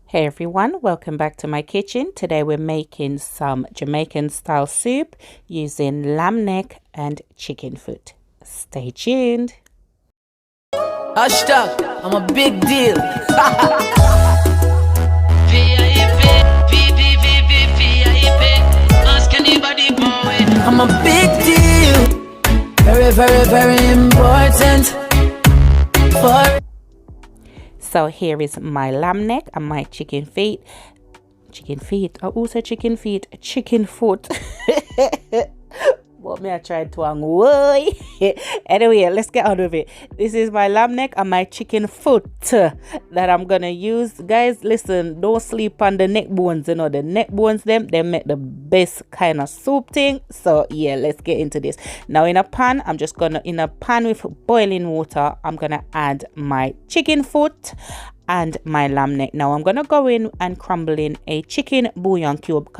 Hey everyone, welcome back to my kitchen. Today we're making some Jamaican style soup using lamb neck and chicken foot. Stay tuned. Hashtag, I'm a big deal. I'm a big deal. Very, very, very important. So here is my lamb neck and my chicken feet. Chicken feet. I also chicken feet. Chicken foot. But me I tried to way. Anyway, let's get on with it. This is my lamb neck and my chicken foot that I'm gonna use. Guys, listen, don't sleep on the neck bones. You know, the neck bones, they make the best kind of soup thing. So yeah, let's get into this. Now in a pan, in a pan with boiling water, I'm gonna add my chicken foot and my lamb neck. Now I'm gonna go in and crumble in a chicken bouillon cube.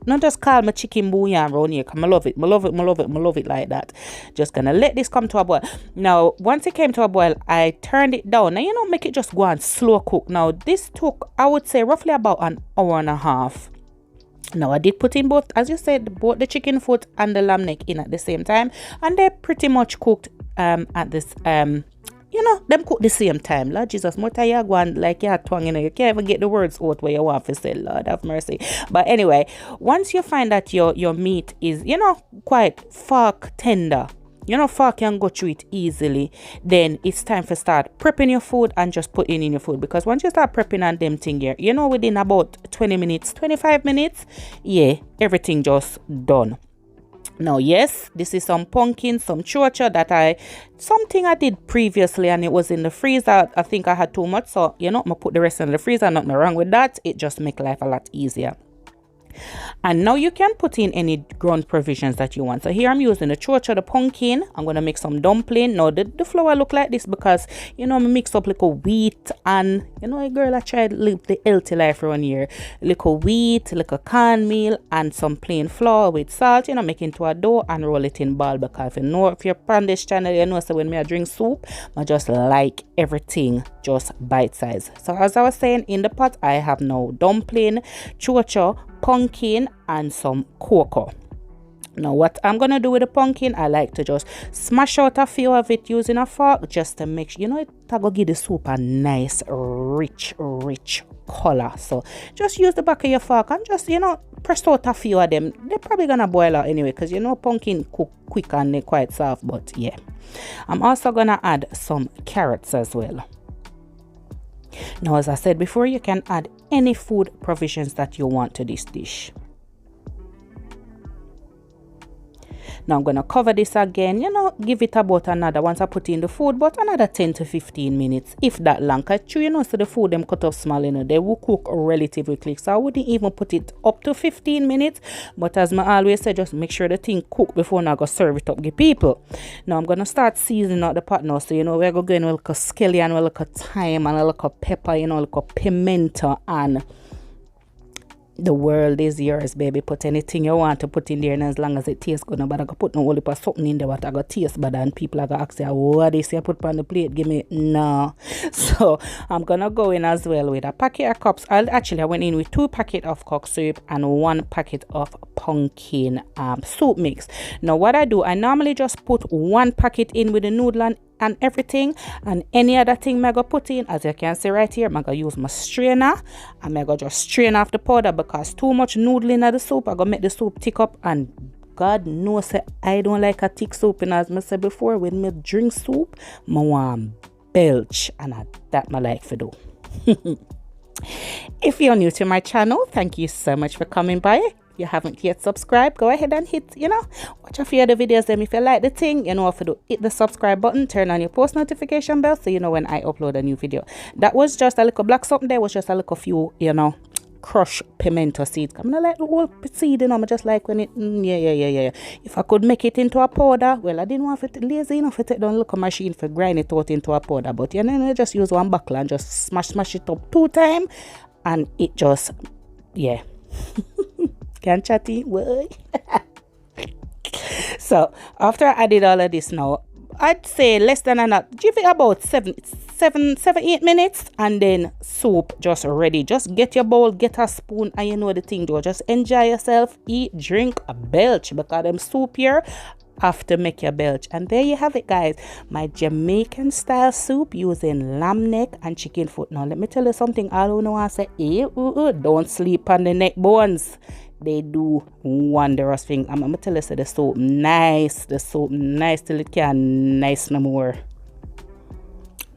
Not just call my chicken bouillon around here, because I love it like that. Just gonna let this come to a boil. Now, once it came to a boil, I turned it down. Now, make it just go on slow cook. Now, this took, I would say, roughly about an hour and a half. Now, I did put in both, as you said, both the chicken foot and the lamb neck in at the same time. And they're pretty much cooked at this, them cook the same time. Lord Jesus, more you go and like your tongue, you can't even get the words out where you want to say, Lord have mercy. But anyway, once you find that your meat is, quite fork tender, fork can go through it easily, then it's time to start prepping your food and just putting in your food. Because once you start prepping on them thing here, within about 20 minutes, 25 minutes, yeah, everything just done. Now, yes, this is some pumpkin, some chocha something I did previously and it was in the freezer. I think I had too much, so, I'm going to put the rest in the freezer. Nothing wrong with that. It just makes life a lot easier. And now you can put in any ground provisions that you want. So here I'm using the chocha, the pumpkin. I'm going to make some dumpling. Now the flour look like this because, I mix up little wheat and, a girl I tried to live the healthy life around here. Little wheat, little cornmeal and some plain flour with salt, make into a dough and roll it in ball. Because if you're on this channel, so when I drink soup, I just like everything just bite size. So as I was saying, in the pot, I have now dumpling, chocha, pumpkin and some cocoa. Now what I'm gonna do with the pumpkin, I like to just smash out a few of it using a fork just to make sure, it will give the soup a nice rich color. So just use the back of your fork and just press out a few of them. They're probably gonna boil out anyway because pumpkin cook quick and they're quite soft. But yeah, I'm also gonna add some carrots as well. Now, as I said before, you can add any food provisions that you want to this dish. Now I'm going to cover this again, give it about another, once I put in the food, but another 10 to 15 minutes, if that long. Because so the food them cut off small, they will cook relatively quick. So I wouldn't even put it up to 15 minutes. But as I always say, just make sure the thing cook before I go serve it up to people. Now I'm going to start seasoning out the pot now. So, we're going to go in with a little scallion, a little thyme, and a little pepper, a little pimento, and the world is yours, baby. Put anything you want to put in there, and as long as it tastes good. But I go put no only something in there what I got taste bad, and people are gonna ask you, what is you put on the plate? Give me no. So I'm gonna go in as well with a packet of cups. I went in with 2 packets of cock soup and 1 packet of pumpkin soup mix. Now what I do, I normally just put 1 packet in with the noodle and everything, and any other thing I go put in, as you can see right here, I go use my strainer and I go just strain off the powder because too much noodling of the soup I go make the soup thick up, and God knows I don't like a thick soup, and as I said before, when I drink soup I want belch, and that I like to do. If you're new to my channel, thank you so much for coming by. You haven't yet subscribed, go ahead and hit, watch a few of the videos them. If you like the thing, if you do, hit the subscribe button, turn on your post notification bell so you know when I upload a new video. That was just a little black something there, was just a little few, crushed pimento seeds. I'm not like the whole seed, I just like when it, yeah. If I could make it into a powder, well, I didn't want it lazy enough to take down a little machine for grind it out into a powder, but just use one buckle and just smash it up 2 times, and it just, yeah. Can't chatty, what? So after I added all of this now, I'd say less than an hour. Give it about 8 minutes, and then soup just ready. Just get your bowl, get a spoon, and you know the thing, though. Just enjoy yourself, eat, drink, belch, because them soup here have to make your belch. And there you have it, guys, my Jamaican style soup using lamb neck and chicken foot. Now let me tell you something. All who know I say, don't sleep on the neck bones. They do wondrous things. I'm gonna tell you, so the soap nice till it can't nice no more.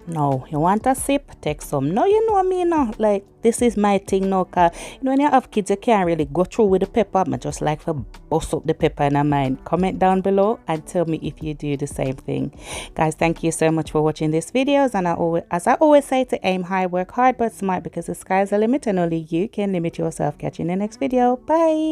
Now you want a sip, take some. No, you know me now, like this is my thing now, cause you know when you have kids you can't really go through with the pepper. I just like to bust up the pepper in my mind. Comment down below and tell me if you do the same thing. Guys, thank you so much for watching these videos, and as I always say, to aim high, work hard but smart, because the sky's the limit and only you can limit yourself. Catch you in the next video. Bye.